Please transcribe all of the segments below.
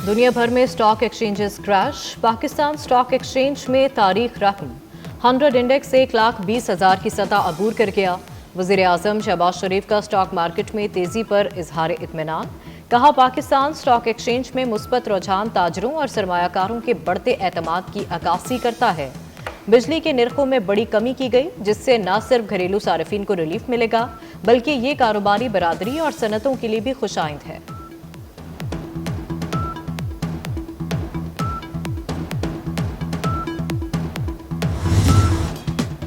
दुनिया भर में stock exchanges crash. Pakistan stock exchange में तारीख रकम 100 इंडेक्स 1,20,000 की सतह अबूर कर गया। वज़ीर आज़म शहबाज शरीफ का स्टॉक मार्केट में तेजी पर इजहार इत्मीनान। कहा, पाकिस्तान स्टॉक एक्सचेंज में मुस्बत रुझान ताजरों और सरमायाकारों के बढ़ते एतमाद की अक्कासी करता है। बिजली के निर्खों में बड़ी कमी की गई, जिससे न सिर्फ घरेलू सार्फिन को रिलीफ मिलेगा बल्कि ये कारोबारी बरादरी और सनतों के लिए भी खुशाइंद है।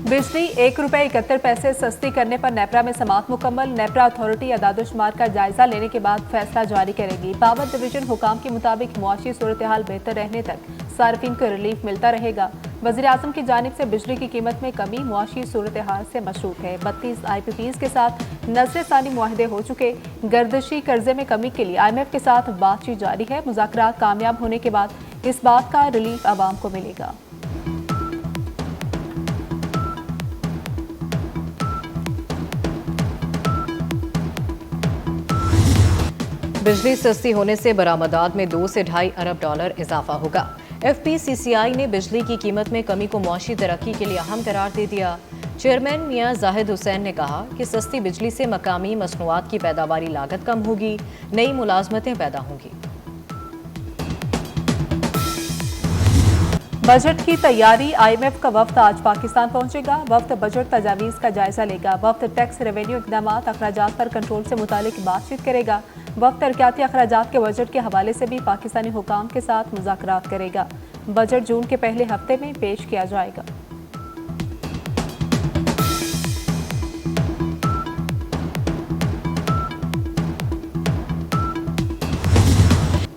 बिजली ₹1.71 सस्ती करने पर नेपरा में समाअत मुकम्मल। नेपरा अथॉरिटी अदादुशुमार का जायजा लेने के बाद फैसला जारी करेगी। पावर डिवीजन हुकाम के मुताबिक मुआशी सूरत हाल बेहतर रहने तक सार्फिन को रिलीफ मिलता रहेगा। वज़ीर आज़म की जानिब से बिजली की कीमत में कमी मुआशी सूरत हाल से मशरूक है। 32 IPPs के साथ नजर सानी मुआहदे हो चुके। गर्दशी कर्जे में कमी के लिए IMF के साथ बातचीत जारी है। मुज़ाकरात कामयाब होने के बाद इस बात का रिलीफ आवाम को मिलेगा। बिजली सस्ती होने से बरामदात में 2 से ढाई अरब डॉलर इजाफा होगा। FPCCI ने बिजली की कीमत में कमी को मुआशी तरक्की के लिए अहम करार दे दिया। चेयरमैन मियां जाहिद हुसैन ने कहा कि सस्ती बिजली से मकामी मसनूआत की पैदावारी लागत कम होगी, नई मुलाजमतें पैदा होंगी। बजट की तैयारी। IMF का वफ्द आज पाकिस्तान पहुंचेगा। वफ्द बजट तजावीज़ का जायजा लेगा। वफ्द टैक्स रेवेन्यू इक़दामात अखराजात पर कंट्रोल से मुतालिक बातचीत करेगा। वफ्द तरक्याती अखराजात के बजट के हवाले से भी पाकिस्तानी हुकाम के साथ मुज़ाकरात करेगा। बजट जून के पहले हफ्ते में पेश किया जाएगा।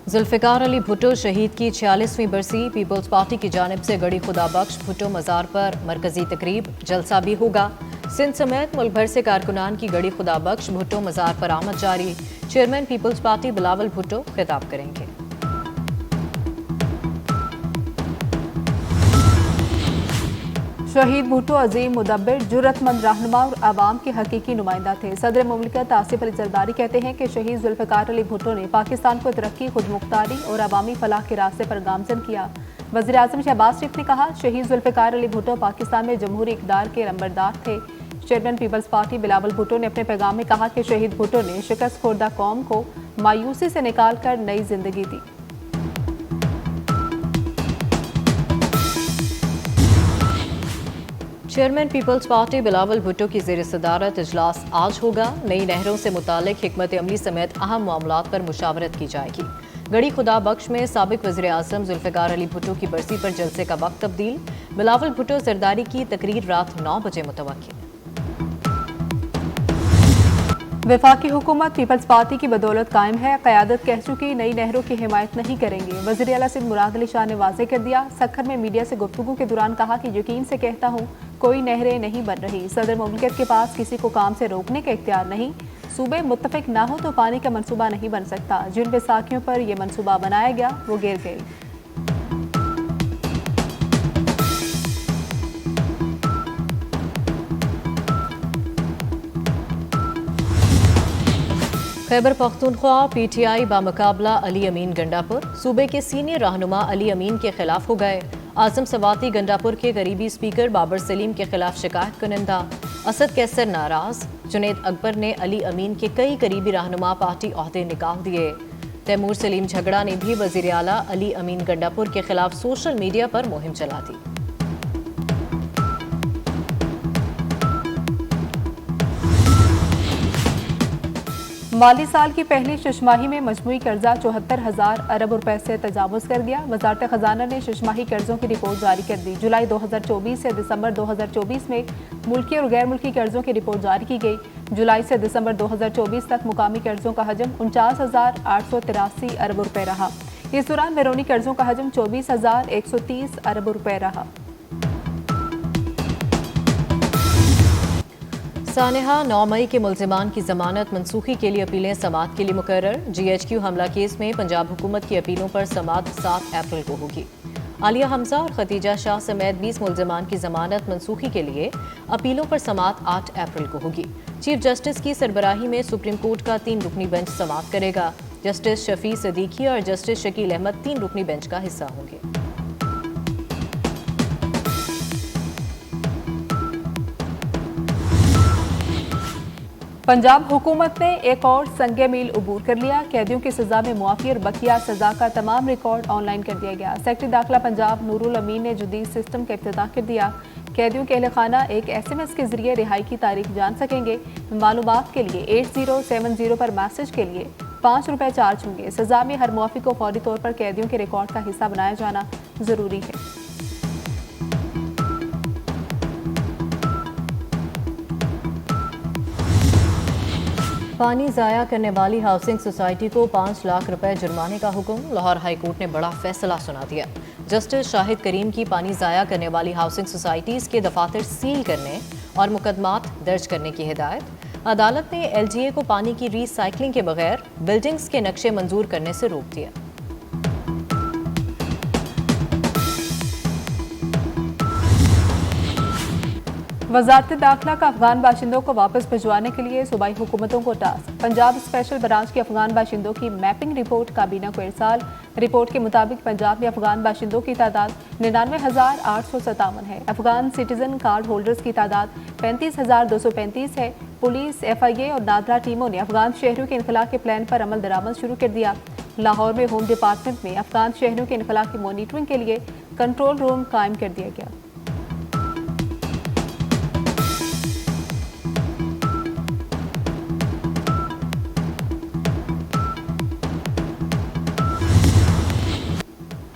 जुल्फ़िकार अली भुट्टो शहीद की 46वीं बरसी। पीपल्स पार्टी की जानिब से गड़ी खुदा बख्श भुट्टो मज़ार पर मरकजी तकरीब जलसा भी होगा। सिंध समेत मुल्क भर से कारकुनान की गड़ी खुदा बख्श भुट्टो मज़ार पर आमद जारी। Chairman peoples party Bilawal Bhutto खिताब करेंगे। शहीद भुट्टो अजीम मुदब्बिर, जुर्रतमंद रहनुमा और आवाम के हकीकी नुमाइंदा थे। सदर मुमलिकत आसिफ अली जरदारी कहते हैं कि शहीद जुल्फ़िकार अली भुट्टो ने पाकिस्तान को तरक्की, खुदमुख्तारी और अवामी फलाह के रास्ते पर गामजन किया। वज़ीर आज़म शहबाज शरीफ ने कहा, शहीद जुल्फ़िकार अली भुट्टो पाकिस्तान में जमहूरी इक़्तिदार के नंबरदार थे। Chairman peoples party Bilawal Bhutto ने अपने पैगाम में कहा कि शहीद भुट्टो ने शिकस्त खोर्दा कौम को मायूसी से निकाल कर नई जिंदगी दी। Chairman peoples party Bilawal Bhutto की ज़ेर सदारत इजलास आज होगा। नई नहरों से मुतालिक हिकमत अमली समेत अहम मामलात पर मुशावरत की जाएगी। गड़ी खुदा बख्श में साबिक वज़ीर आज़म जुल्फ़िकार अली भुट्टो की बरसी पर जलसे का वक्त तब्दील। बिलावल भुट्टो जरदारी की तकरीर रात 9 बजे मुतवक्किल। वफाकी हुकूमत पीपल्स पार्टी की बदौलत कायम है। क़यादत कह चुकी नई नहरों की हिमायत नहीं करेंगे। वज़ीर आला सिंध मुराद अली शाह ने वाज़ेह कर दिया। सखर में मीडिया से गुफ्तगू के दौरान कहा कि यकीन से कहता हूँ कोई नहरें नहीं बन रही। सदर मुमलिकत के पास किसी को काम से रोकने का इख्तियार नहीं। सूबे मुत्तफिक ना हो तो पानी का मनसूबा नहीं बन सकता। जिन बैसाखियों पर यह मनसूबा बनाया गया वो गिर गए। खैबर पख्तूनख्वा PTI बामुकाबला अली अमीन गंडापुर। सूबे के सीनियर रहनुमा अली अमीन के खिलाफ हो गए। आजम सवाती गंडापुर के करीबी स्पीकर बाबर सलीम के खिलाफ शिकायत कुनिंदा। असद कैसर नाराज। जुनैद अकबर ने अली अमीन के कई करीबी रहनुमा पार्टी ओहदे निकाल दिए। तैमूर सलीम झगड़ा ने भी वज़ीर आला अली अमीन गंडापुर के खिलाफ सोशल मीडिया पर मुहिम चला दी। माली साल की पहली छमाही में मजमूई कर्जा 74,000 अरब रुपए से तजावुज़ कर दिया। वजारत खजाना ने छमाही कर्जों की रिपोर्ट जारी कर दी। जुलाई 2024 से दिसंबर 2024 में मुल्की और गैर मुल्की कर्जों की रिपोर्ट जारी की गई। जुलाई से दिसंबर 2024 तक मुकामी कर्जों का हजम 49,883 अरब रुपए रहा। इस दौरान बैरूनी कर्जों का हजम 24,130 अरब रुपए रहा। सानेहा 9 मई के मुल्जिमान की जमानत मनसूखी के लिए अपीलें समात के लिए मुकर्रर। GHQ हमला केस में पंजाब हुकूमत की अपीलों पर समात 7 अप्रैल को होगी। आलिया हमजा और खतीजा शाह समेत 20 मुल्जिमान की जमानत मनसूखी के लिए अपीलों पर समात 8 अप्रैल को होगी। चीफ जस्टिस की सरबराही में सुप्रीम कोर्ट का 3 रुकनी बेंच समात करेगा। जस्टिस शफी सदीकी और जस्टिस शकील अहमद 3 रुकनी बेंच का हिस्सा होंगे। पंजाब हुकूमत ने एक और संगे मील अबूर कर लिया। कैदियों की सजा में मुआफी और बकिया सजा का तमाम रिकॉर्ड ऑनलाइन कर दिया गया। सेक्रेटरी दाखिला पंजाब नूरुल अमीन ने जदीद सिस्टम का इफ्तिताह कर दिया। कैदियों के अहल खाना एक SMS के जरिए रिहाई की तारीख जान सकेंगे। मालूमात के लिए 8070 पर मैसेज के लिए 5 रुपये चार्ज होंगे। सजा में हर मुआफी को फौरी तौर पर कैदियों के रिकॉर्ड का हिस्सा बनाया जाना जरूरी है। पानी ज़ाया करने वाली हाउसिंग सोसाइटी को 5 लाख रुपए जुर्माने का हुक्म। लाहौर हाई कोर्ट ने बड़ा फैसला सुना दिया। जस्टिस शाहिद करीम की पानी ज़ाया करने वाली हाउसिंग सोसाइटीज़ के दफातर सील करने और मुकदमात दर्ज करने की हिदायत। अदालत ने LGA को पानी की रीसाइक्लिंग के बगैर बिल्डिंग्स के नक्शे मंजूर करने से रोक दिया। वजारत दाखिला का अफगान बाशिंदों को वापस भिजवाने के लिए सूबाई हुकूमतों को टास्क। पंजाब स्पेशल ब्रांच के अफगान बाशिंदों की मैपिंग रिपोर्ट काबीना को इरसाल। रिपोर्ट के मुताबिक पंजाब में अफगान बाशिंदों की तादाद 99,857 है। अफगान सिटीजन कार्ड होल्डर्स की तादाद 35,235 है। पुलिस, FIA और नादरा टीमों ने अफगान शहरियों के इनखला के प्लान पर अमल दरामद शुरू कर दिया। लाहौर में होम डिपार्टमेंट में अफगान शहरियों के इनखला की मॉनिटरिंग के लिए कंट्रोल रूम कायम कर दिया गया।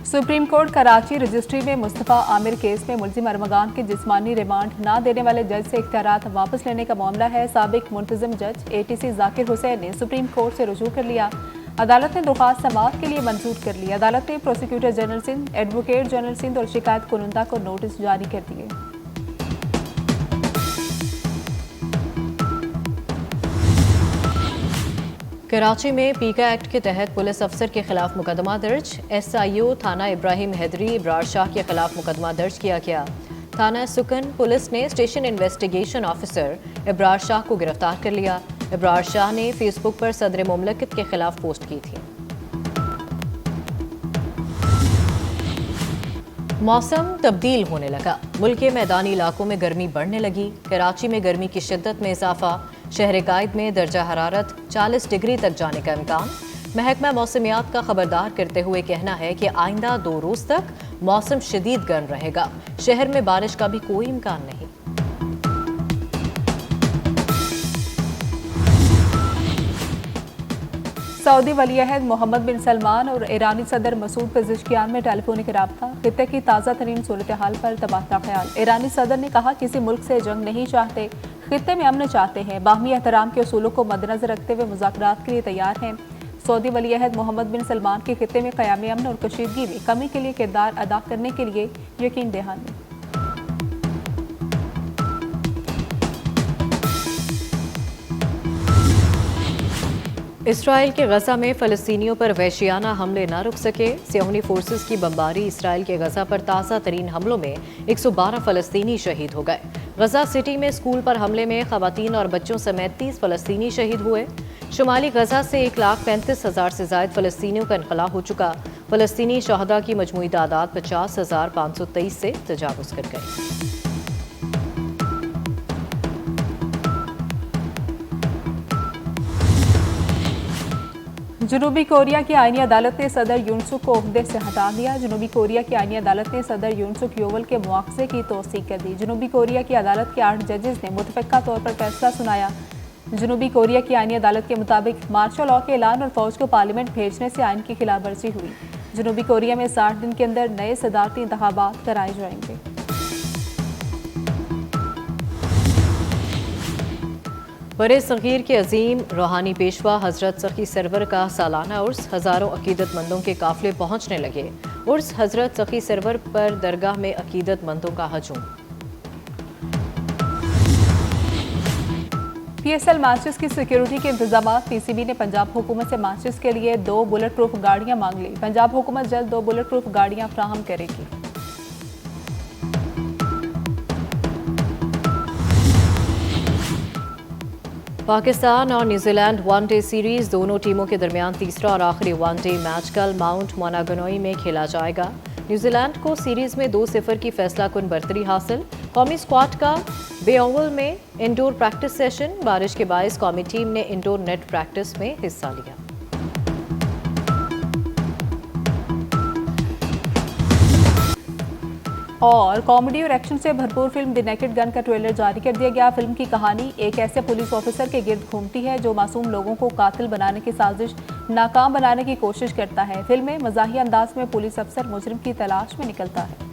सुप्रीम कोर्ट कराची रजिस्ट्री में मुस्तफ़ा आमिर केस में मुलजिम अरमगान के जिस्मानी रिमांड न देने वाले जज से इख्तियारात वापस लेने का मामला है। साबिक मुंतजिम जज ATC जाकिर हुसैन ने सुप्रीम कोर्ट से रुजू कर लिया। अदालत ने दरख्वास्त समाअत के लिए मंजूर कर ली। अदालत ने prosecutor general Sindh, advocate general Sindh और शिकायत कुनंदा को नोटिस जारी कर दिए। कराची में पीका एक्ट के तहत पुलिस अफसर के खिलाफ मुकदमा दर्ज। SIO थाना इब्राहिम हैदरी इब्रार शाह के खिलाफ मुकदमा दर्ज किया गया। थाना सुकन पुलिस ने station investigation officer Ibrar Shah को गिरफ्तार कर लिया। इब्रार शाह ने फेसबुक पर सदर मुमलकत के खिलाफ पोस्ट की थी। मौसम तब्दील होने लगा। मुल्क के मैदानी इलाकों में गर्मी बढ़ने लगी। कराची में गर्मी की शिद्दत में इजाफा। शहर कायद में दर्जा हरारत 40 डिग्री तक जाने का इम्कान। महकमा मौसमियात का खबरदार करते हुए कहना है कि आइंदा 2 रोज तक मौसम शदीद गर्म रहेगा। शहर में बारिश का भी कोई इम्कान नहीं। सऊदी वलीअहद मोहम्मद बिन सलमान और ईरानी सदर मसूद पेज़ेश्कियान में टेलीफोनिक राब्ता। खित्ते की ताज़ा तरीन सूरत हाल पर तबादला ख्याल। ईरानी सदर ने कहा किसी मुल्क से जंग नहीं चाहते, खित्ते में अमन चाहते हैं। बाहमी एहतराम के उसूलों को मद्देनजर रखते हुए मुज़ाकरात के लिए तैयार हैं। सऊदी वलीअहद मोहम्मद बिन सलमान के खित्ते में क़याम अमन और कशीदगी में कमी के लिए किरदार अदा करने के लिए यकीन दहानी। इसराइल के गजा में फ़लस्तीनियों पर वहशियाना हमले न रुक सके। सियोनी फोर्सेस की बमबारी। इसराइल के गजा पर ताज़ा तरीन हमलों में 112 फ़लस्तीनी शहीद हो गए। गजा सिटी में स्कूल पर हमले में ख़वातीन और बच्चों समेत 30 फ़लस्तीनी शहीद हुए। शुमाली गजा से 1,35,000 से ज़ायद फ़लस्तीनियों का इनखला हो चुका। फ़लस्तीनी शहदा की मजमूई तादाद 50,523 से तजावुज़ कर गई। जनूबी कोरिया की आईनी अदालत ने सदर यून सुक को ओहदे से हटा दिया। जनूबी कोरिया की आईनी अदालत ने सदर यून सुक योवल के मुआवजे की तौसीक कर दी। जनूबी कोरिया की अदालत के 8 जजेस ने मुतफ़क्का तौर पर फैसला सुनाया। जनूबी कोरिया की आईनी अदालत के मुताबिक मार्शल लॉ के ऐलान और फौज को पार्लियामेंट भेजने से आइन की खिलाफ वर्जी हुई। जनूबी कोरिया में 60 दिन के अंदर नए सदारती इंतखाबात कराए जाएंगे। बड़े सग़ीर के अजीम रूहानी पेशवा हज़रत सखी सरवर का सालाना उर्स। हज़ारों अकीदतमंदों के काफ़िले पहुँचने लगे। उर्स हज़रत सखी सरवर पर दरगाह में अकीदतमंदों का हजूम। PSL मैचेस की सिक्योरिटी के इंतजाम। PCB ने पंजाब हुकूमत से मैचेस के लिए 2 बुलेट प्रूफ गाड़ियां मांग ली। पंजाब हुकूमत जल्द 2 बुलेट प्रूफ गाड़ियां फ्राहम करेगी। पाकिस्तान और न्यूजीलैंड वनडे सीरीज दोनों टीमों के दरमियान तीसरा और आखिरी वनडे मैच कल माउंट मोनागनोई में खेला जाएगा। न्यूजीलैंड को सीरीज में 2-0 की फैसला कुन बरतरी हासिल। कौमी स्क्वाड का बे ओवल में इंडोर प्रैक्टिस सेशन, बारिश के बायस कौमी टीम ने इंडोर नेट प्रैक्टिस में हिस्सा लिया। और कॉमेडी और एक्शन से भरपूर फिल्म द नेकेड गन का ट्रेलर जारी कर दिया गया। फिल्म की कहानी एक ऐसे पुलिस ऑफिसर के गिर्द घूमती है जो मासूम लोगों को कातिल बनाने की साजिश नाकाम बनाने की कोशिश करता है। फिल्म में मज़ाहिया अंदाज में पुलिस अफसर मुजरिम की तलाश में निकलता है।